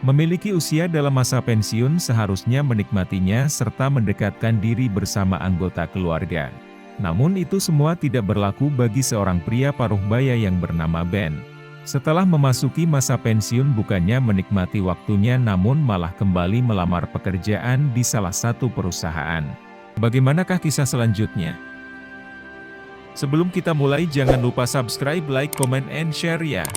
Memiliki usia dalam masa pensiun seharusnya menikmatinya serta mendekatkan diri bersama anggota keluarga. Namun itu semua tidak berlaku bagi seorang pria paruh baya yang bernama Ben. Setelah memasuki masa pensiun bukannya menikmati waktunya namun malah kembali melamar pekerjaan di salah satu perusahaan. Bagaimanakah kisah selanjutnya? Sebelum kita mulai jangan lupa subscribe, like, comment, and share ya.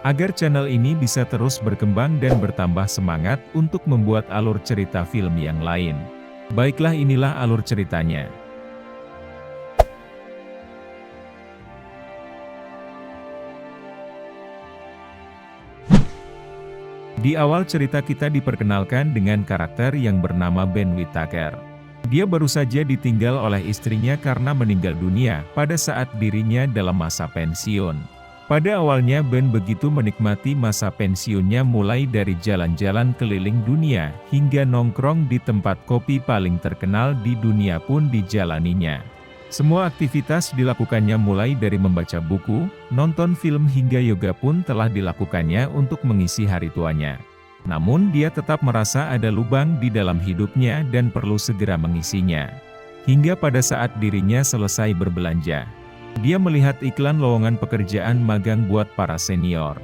Agar channel ini bisa terus berkembang dan bertambah semangat untuk membuat alur cerita film yang lain. Baiklah, inilah alur ceritanya. Di awal cerita kita diperkenalkan dengan karakter yang bernama Ben Whittaker. Dia baru saja ditinggal oleh istrinya karena meninggal dunia pada saat dirinya dalam masa pensiun. Pada awalnya Ben begitu menikmati masa pensiunnya mulai dari jalan-jalan keliling dunia hingga nongkrong di tempat kopi paling terkenal di dunia pun dijalaninya. Semua aktivitas dilakukannya mulai dari membaca buku, nonton film hingga yoga pun telah dilakukannya untuk mengisi hari tuanya. Namun dia tetap merasa ada lubang di dalam hidupnya dan perlu segera mengisinya. Hingga pada saat dirinya selesai berbelanja, dia melihat iklan lowongan pekerjaan magang buat para senior.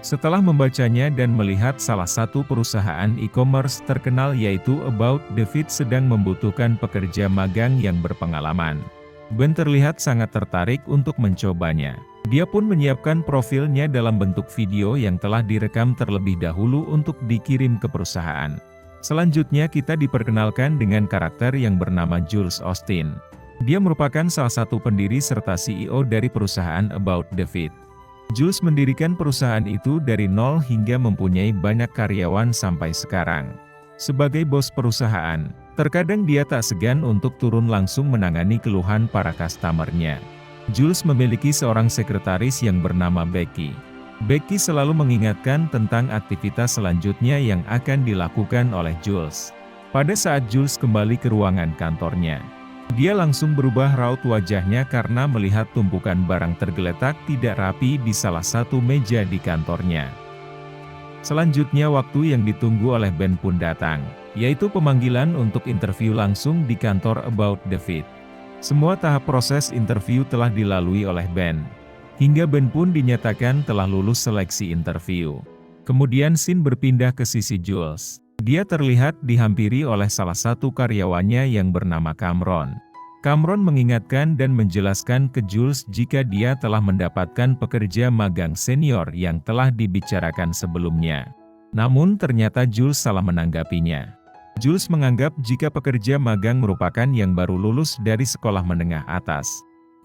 Setelah membacanya dan melihat salah satu perusahaan e-commerce terkenal yaitu About the Fit sedang membutuhkan pekerja magang yang berpengalaman, Ben terlihat sangat tertarik untuk mencobanya. Dia pun menyiapkan profilnya dalam bentuk video yang telah direkam terlebih dahulu untuk dikirim ke perusahaan. Selanjutnya kita diperkenalkan dengan karakter yang bernama Jules Austin. Dia merupakan salah satu pendiri serta CEO dari perusahaan About the Fit. Jules mendirikan perusahaan itu dari nol hingga mempunyai banyak karyawan sampai sekarang. Sebagai bos perusahaan, terkadang dia tak segan untuk turun langsung menangani keluhan para customer-nya. Jules memiliki seorang sekretaris yang bernama Becky. Becky selalu mengingatkan tentang aktivitas selanjutnya yang akan dilakukan oleh Jules. Pada saat Jules kembali ke ruangan kantornya, dia langsung berubah raut wajahnya karena melihat tumpukan barang tergeletak tidak rapi di salah satu meja di kantornya. Selanjutnya waktu yang ditunggu oleh Ben pun datang, yaitu pemanggilan untuk interview langsung di kantor About the Fit. Semua tahap proses interview telah dilalui oleh Ben, hingga Ben pun dinyatakan telah lulus seleksi interview. Kemudian scene berpindah ke sisi Jules. Dia terlihat dihampiri oleh salah satu karyawannya yang bernama Cameron. Cameron mengingatkan dan menjelaskan ke Jules jika dia telah mendapatkan pekerja magang senior yang telah dibicarakan sebelumnya. Namun ternyata Jules salah menanggapinya. Jules menganggap jika pekerja magang merupakan yang baru lulus dari sekolah menengah atas.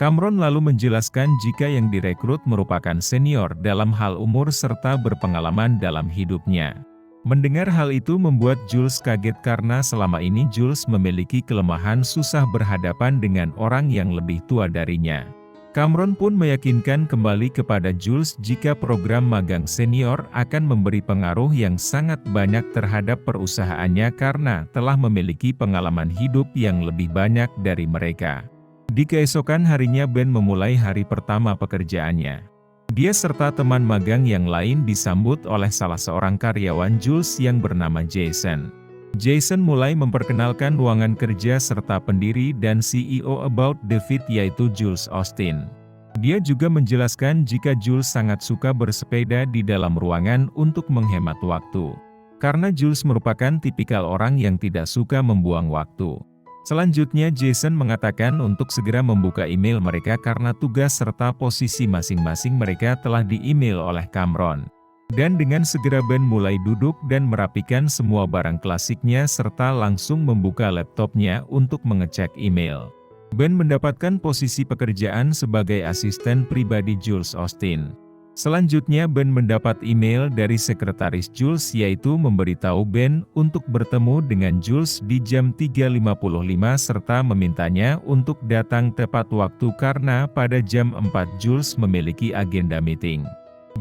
Cameron lalu menjelaskan jika yang direkrut merupakan senior dalam hal umur serta berpengalaman dalam hidupnya. Mendengar hal itu membuat Jules kaget karena selama ini Jules memiliki kelemahan susah berhadapan dengan orang yang lebih tua darinya. Cameron pun meyakinkan kembali kepada Jules jika program magang senior akan memberi pengaruh yang sangat banyak terhadap perusahaannya karena telah memiliki pengalaman hidup yang lebih banyak dari mereka. Di keesokan harinya Ben memulai hari pertama pekerjaannya. Dia serta teman magang yang lain disambut oleh salah seorang karyawan Jules yang bernama Jason. Jason mulai memperkenalkan ruangan kerja serta pendiri dan CEO About the Fit yaitu Jules Austin. Dia juga menjelaskan jika Jules sangat suka bersepeda di dalam ruangan untuk menghemat waktu. Karena Jules merupakan tipikal orang yang tidak suka membuang waktu. Selanjutnya Jason mengatakan untuk segera membuka email mereka karena tugas serta posisi masing-masing mereka telah di-email oleh Cameron. Dan dengan segera Ben mulai duduk dan merapikan semua barang klasiknya serta langsung membuka laptopnya untuk mengecek email. Ben mendapatkan posisi pekerjaan sebagai asisten pribadi Jules Austin. Selanjutnya Ben mendapat email dari sekretaris Jules yaitu memberitahu Ben untuk bertemu dengan Jules di jam 3.55 serta memintanya untuk datang tepat waktu karena pada jam 4 Jules memiliki agenda meeting.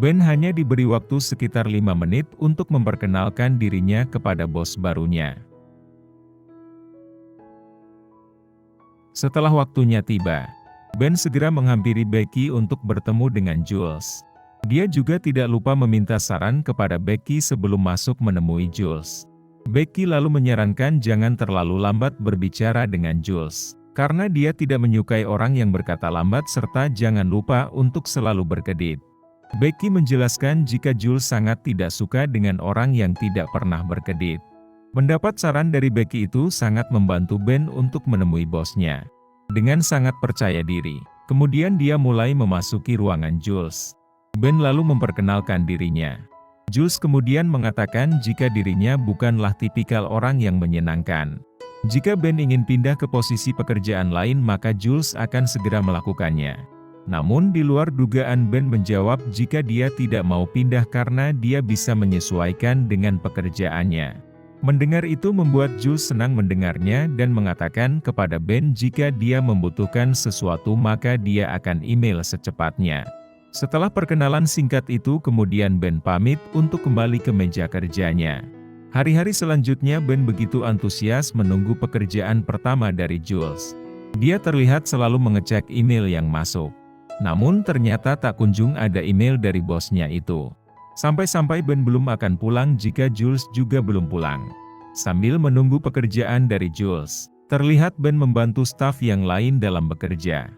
Ben hanya diberi waktu sekitar 5 menit untuk memperkenalkan dirinya kepada bos barunya. Setelah waktunya tiba, Ben segera menghampiri Becky untuk bertemu dengan Jules. Dia juga tidak lupa meminta saran kepada Becky sebelum masuk menemui Jules. Becky lalu menyarankan jangan terlalu lambat berbicara dengan Jules, karena dia tidak menyukai orang yang berkata lambat serta jangan lupa untuk selalu berkedip. Becky menjelaskan jika Jules sangat tidak suka dengan orang yang tidak pernah berkedip. Mendapat saran dari Becky itu sangat membantu Ben untuk menemui bosnya. Dengan sangat percaya diri, kemudian dia mulai memasuki ruangan Jules. Ben lalu memperkenalkan dirinya. Jules kemudian mengatakan jika dirinya bukanlah tipikal orang yang menyenangkan. Jika Ben ingin pindah ke posisi pekerjaan lain maka Jules akan segera melakukannya. Namun di luar dugaan Ben menjawab jika dia tidak mau pindah karena dia bisa menyesuaikan dengan pekerjaannya. Mendengar itu membuat Jules senang mendengarnya dan mengatakan kepada Ben jika dia membutuhkan sesuatu maka dia akan email secepatnya. Setelah perkenalan singkat itu kemudian Ben pamit untuk kembali ke meja kerjanya. Hari-hari selanjutnya Ben begitu antusias menunggu pekerjaan pertama dari Jules. Dia terlihat selalu mengecek email yang masuk. Namun ternyata tak kunjung ada email dari bosnya itu. Sampai-sampai Ben belum akan pulang jika Jules juga belum pulang. Sambil menunggu pekerjaan dari Jules, terlihat Ben membantu staf yang lain dalam bekerja.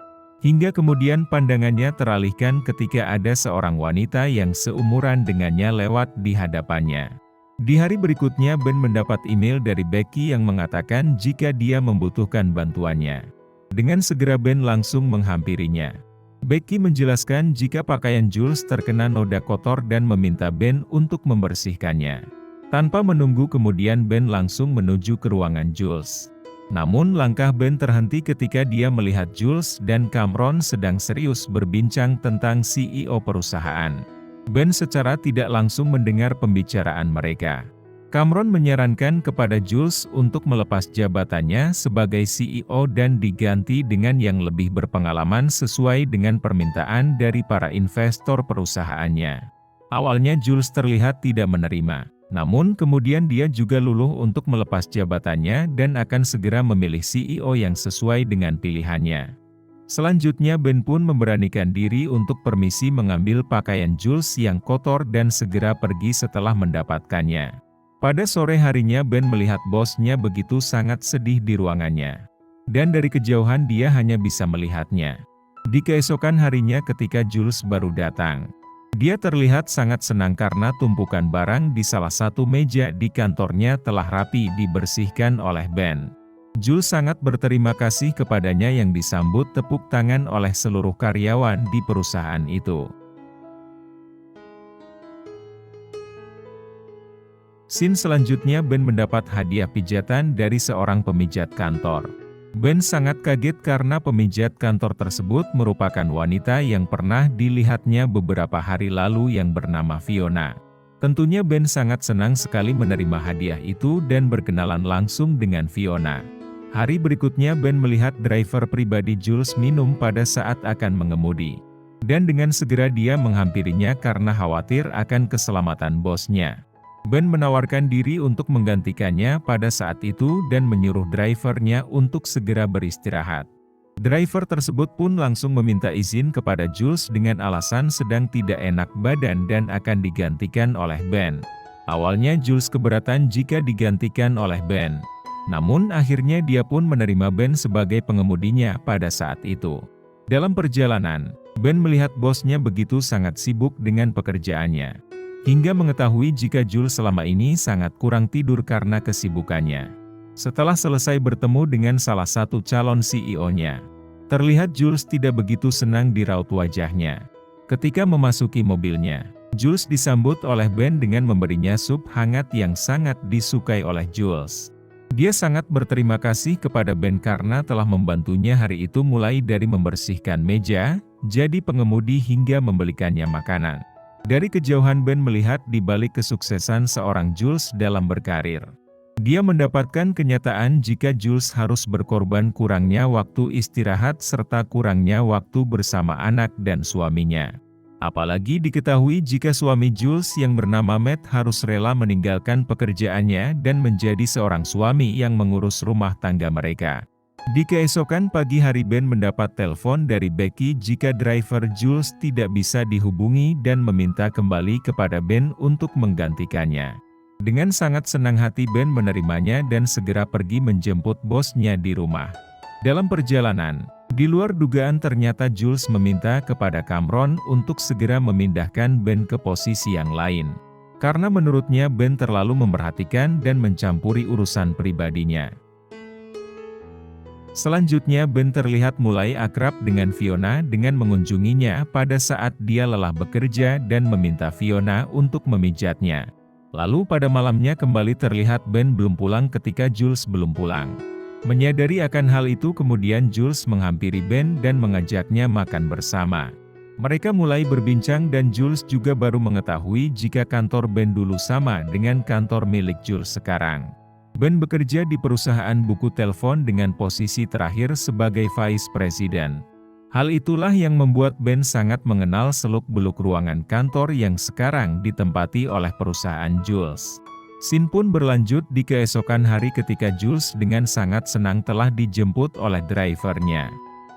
Hingga kemudian pandangannya teralihkan ketika ada seorang wanita yang seumuran dengannya lewat di hadapannya. Di hari berikutnya Ben mendapat email dari Becky yang mengatakan jika dia membutuhkan bantuannya. Dengan segera Ben langsung menghampirinya. Becky menjelaskan jika pakaian Jules terkena noda kotor dan meminta Ben untuk membersihkannya. Tanpa menunggu kemudian Ben langsung menuju ke ruangan Jules. Namun langkah Ben terhenti ketika dia melihat Jules dan Cameron sedang serius berbincang tentang CEO perusahaan. Ben secara tidak langsung mendengar pembicaraan mereka. Cameron menyarankan kepada Jules untuk melepas jabatannya sebagai CEO dan diganti dengan yang lebih berpengalaman sesuai dengan permintaan dari para investor perusahaannya. Awalnya Jules terlihat tidak menerima. Namun kemudian dia juga luluh untuk melepas jabatannya dan akan segera memilih CEO yang sesuai dengan pilihannya. Selanjutnya Ben pun memberanikan diri untuk permisi mengambil pakaian Jules yang kotor dan segera pergi setelah mendapatkannya. Pada sore harinya Ben melihat bosnya begitu sangat sedih di ruangannya. Dan dari kejauhan dia hanya bisa melihatnya. Di keesokan harinya ketika Jules baru datang. Dia terlihat sangat senang karena tumpukan barang di salah satu meja di kantornya telah rapi dibersihkan oleh Ben. Jules sangat berterima kasih kepadanya yang disambut tepuk tangan oleh seluruh karyawan di perusahaan itu. Scene selanjutnya Ben mendapat hadiah pijatan dari seorang pemijat kantor. Ben sangat kaget karena pemijat kantor tersebut merupakan wanita yang pernah dilihatnya beberapa hari lalu yang bernama Fiona. Tentunya Ben sangat senang sekali menerima hadiah itu dan berkenalan langsung dengan Fiona. Hari berikutnya Ben melihat driver pribadi Jules minum pada saat akan mengemudi. Dan dengan segera dia menghampirinya karena khawatir akan keselamatan bosnya. Ben menawarkan diri untuk menggantikannya pada saat itu dan menyuruh drivernya untuk segera beristirahat. Driver tersebut pun langsung meminta izin kepada Jules dengan alasan sedang tidak enak badan dan akan digantikan oleh Ben. Awalnya Jules keberatan jika digantikan oleh Ben. Namun akhirnya dia pun menerima Ben sebagai pengemudinya pada saat itu. Dalam perjalanan, Ben melihat bosnya begitu sangat sibuk dengan pekerjaannya. Hingga mengetahui jika Jules selama ini sangat kurang tidur karena kesibukannya. Setelah selesai bertemu dengan salah satu calon CEO-nya, terlihat Jules tidak begitu senang di raut wajahnya. Ketika memasuki mobilnya, Jules disambut oleh Ben dengan memberinya sup hangat yang sangat disukai oleh Jules. Dia sangat berterima kasih kepada Ben karena telah membantunya hari itu mulai dari membersihkan meja, jadi pengemudi hingga membelikannya makanan. Dari kejauhan Ben melihat di balik kesuksesan seorang Jules dalam berkarir. Dia mendapatkan kenyataan jika Jules harus berkorban kurangnya waktu istirahat serta kurangnya waktu bersama anak dan suaminya. Apalagi diketahui jika suami Jules yang bernama Matt harus rela meninggalkan pekerjaannya dan menjadi seorang suami yang mengurus rumah tangga mereka. Di keesokan pagi hari Ben mendapat telepon dari Becky jika driver Jules tidak bisa dihubungi dan meminta kembali kepada Ben untuk menggantikannya. Dengan sangat senang hati Ben menerimanya dan segera pergi menjemput bosnya di rumah. Dalam perjalanan, di luar dugaan ternyata Jules meminta kepada Cameron untuk segera memindahkan Ben ke posisi yang lain. Karena menurutnya Ben terlalu memperhatikan dan mencampuri urusan pribadinya. Selanjutnya Ben terlihat mulai akrab dengan Fiona dengan mengunjunginya pada saat dia lelah bekerja dan meminta Fiona untuk memijatnya. Lalu pada malamnya kembali terlihat Ben belum pulang ketika Jules belum pulang. Menyadari akan hal itu kemudian Jules menghampiri Ben dan mengajaknya makan bersama. Mereka mulai berbincang dan Jules juga baru mengetahui jika kantor Ben dulu sama dengan kantor milik Jules sekarang. Ben bekerja di perusahaan buku telepon dengan posisi terakhir sebagai Vice President. Hal itulah yang membuat Ben sangat mengenal seluk-beluk ruangan kantor yang sekarang ditempati oleh perusahaan Jules. Scene pun berlanjut di keesokan hari ketika Jules dengan sangat senang telah dijemput oleh drivernya.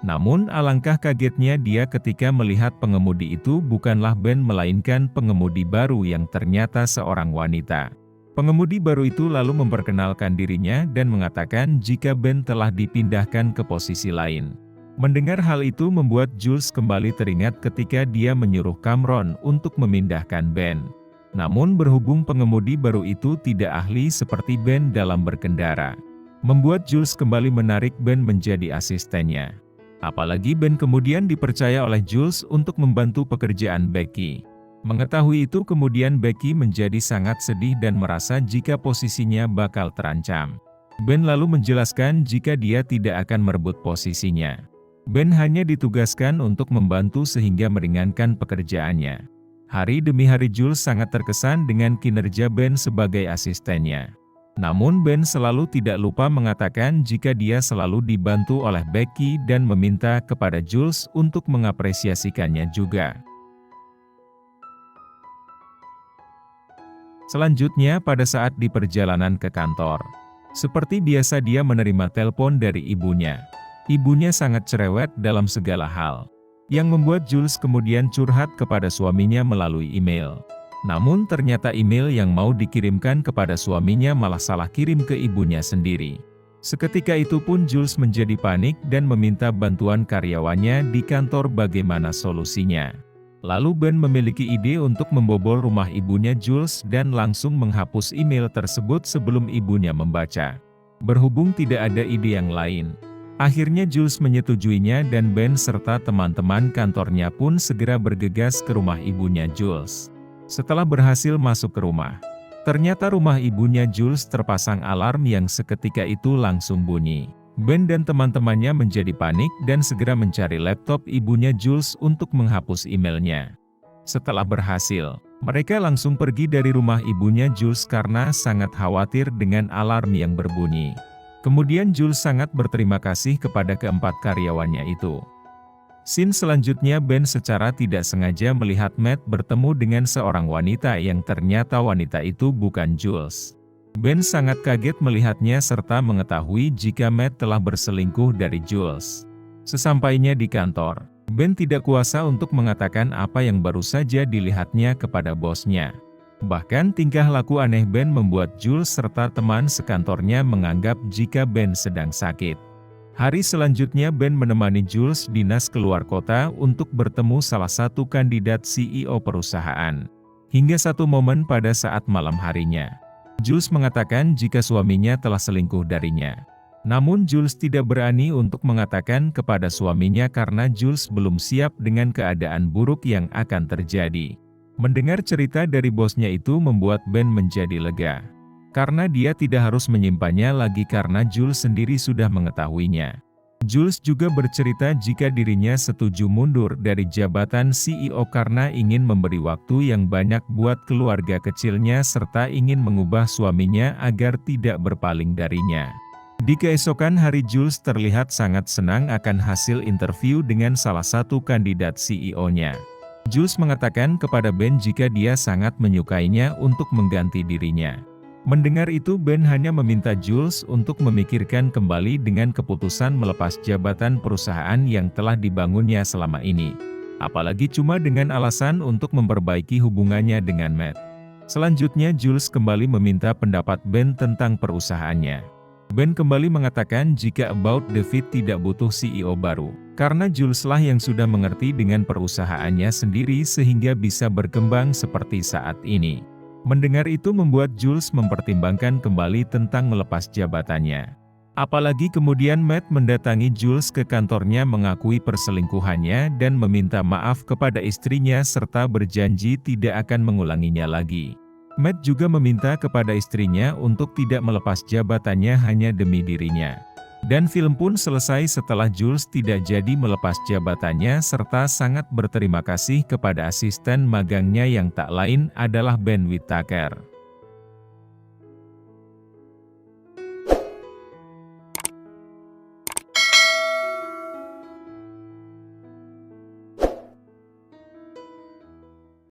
Namun alangkah kagetnya dia ketika melihat pengemudi itu bukanlah Ben melainkan pengemudi baru yang ternyata seorang wanita. Pengemudi baru itu lalu memperkenalkan dirinya dan mengatakan jika Ben telah dipindahkan ke posisi lain. Mendengar hal itu membuat Jules kembali teringat ketika dia menyuruh Cameron untuk memindahkan Ben. Namun berhubung pengemudi baru itu tidak ahli seperti Ben dalam berkendara, membuat Jules kembali menarik Ben menjadi asistennya. Apalagi Ben kemudian dipercaya oleh Jules untuk membantu pekerjaan Becky. Mengetahui itu kemudian Becky menjadi sangat sedih dan merasa jika posisinya bakal terancam. Ben lalu menjelaskan jika dia tidak akan merebut posisinya. Ben hanya ditugaskan untuk membantu sehingga meringankan pekerjaannya. Hari demi hari Jules sangat terkesan dengan kinerja Ben sebagai asistennya. Namun Ben selalu tidak lupa mengatakan jika dia selalu dibantu oleh Becky dan meminta kepada Jules untuk mengapresiasikannya juga. Selanjutnya pada saat di perjalanan ke kantor. Seperti biasa dia menerima telepon dari ibunya. Ibunya sangat cerewet dalam segala hal. Yang membuat Jules kemudian curhat kepada suaminya melalui email. Namun ternyata email yang mau dikirimkan kepada suaminya malah salah kirim ke ibunya sendiri. Seketika itu pun Jules menjadi panik dan meminta bantuan karyawannya di kantor bagaimana solusinya. Lalu Ben memiliki ide untuk membobol rumah ibunya Jules dan langsung menghapus email tersebut sebelum ibunya membaca. Berhubung tidak ada ide yang lain, akhirnya Jules menyetujuinya dan Ben serta teman-teman kantornya pun segera bergegas ke rumah ibunya Jules. Setelah berhasil masuk ke rumah, ternyata rumah ibunya Jules terpasang alarm yang seketika itu langsung bunyi. Ben dan teman-temannya menjadi panik dan segera mencari laptop ibunya Jules untuk menghapus emailnya. Setelah berhasil, mereka langsung pergi dari rumah ibunya Jules karena sangat khawatir dengan alarm yang berbunyi. Kemudian Jules sangat berterima kasih kepada keempat karyawannya itu. Scene selanjutnya Ben secara tidak sengaja melihat Matt bertemu dengan seorang wanita yang ternyata wanita itu bukan Jules. Ben sangat kaget melihatnya serta mengetahui jika Matt telah berselingkuh dari Jules. Sesampainya di kantor, Ben tidak kuasa untuk mengatakan apa yang baru saja dilihatnya kepada bosnya. Bahkan tingkah laku aneh Ben membuat Jules serta teman sekantornya menganggap jika Ben sedang sakit. Hari selanjutnya Ben menemani Jules dinas keluar kota untuk bertemu salah satu kandidat CEO perusahaan. Hingga satu momen pada saat malam harinya, Jules mengatakan jika suaminya telah selingkuh darinya. Namun Jules tidak berani untuk mengatakan kepada suaminya karena Jules belum siap dengan keadaan buruk yang akan terjadi. Mendengar cerita dari bosnya itu membuat Ben menjadi lega. Karena dia tidak harus menyimpannya lagi karena Jules sendiri sudah mengetahuinya. Jules juga bercerita jika dirinya setuju mundur dari jabatan CEO karena ingin memberi waktu yang banyak buat keluarga kecilnya serta ingin mengubah suaminya agar tidak berpaling darinya. Di keesokan hari Jules terlihat sangat senang akan hasil interview dengan salah satu kandidat CEO-nya. Jules mengatakan kepada Ben jika dia sangat menyukainya untuk mengganti dirinya. Mendengar itu Ben hanya meminta Jules untuk memikirkan kembali dengan keputusan melepas jabatan perusahaan yang telah dibangunnya selama ini. Apalagi cuma dengan alasan untuk memperbaiki hubungannya dengan Matt. Selanjutnya Jules kembali meminta pendapat Ben tentang perusahaannya. Ben kembali mengatakan jika About the Fit tidak butuh CEO baru, karena Jules lah yang sudah mengerti dengan perusahaannya sendiri sehingga bisa berkembang seperti saat ini. Mendengar itu membuat Jules mempertimbangkan kembali tentang melepas jabatannya. Apalagi kemudian Matt mendatangi Jules ke kantornya mengakui perselingkuhannya dan meminta maaf kepada istrinya serta berjanji tidak akan mengulanginya lagi. Matt juga meminta kepada istrinya untuk tidak melepas jabatannya hanya demi dirinya. Dan film pun selesai setelah Jules tidak jadi melepas jabatannya serta sangat berterima kasih kepada asisten magangnya yang tak lain adalah Ben Whittaker.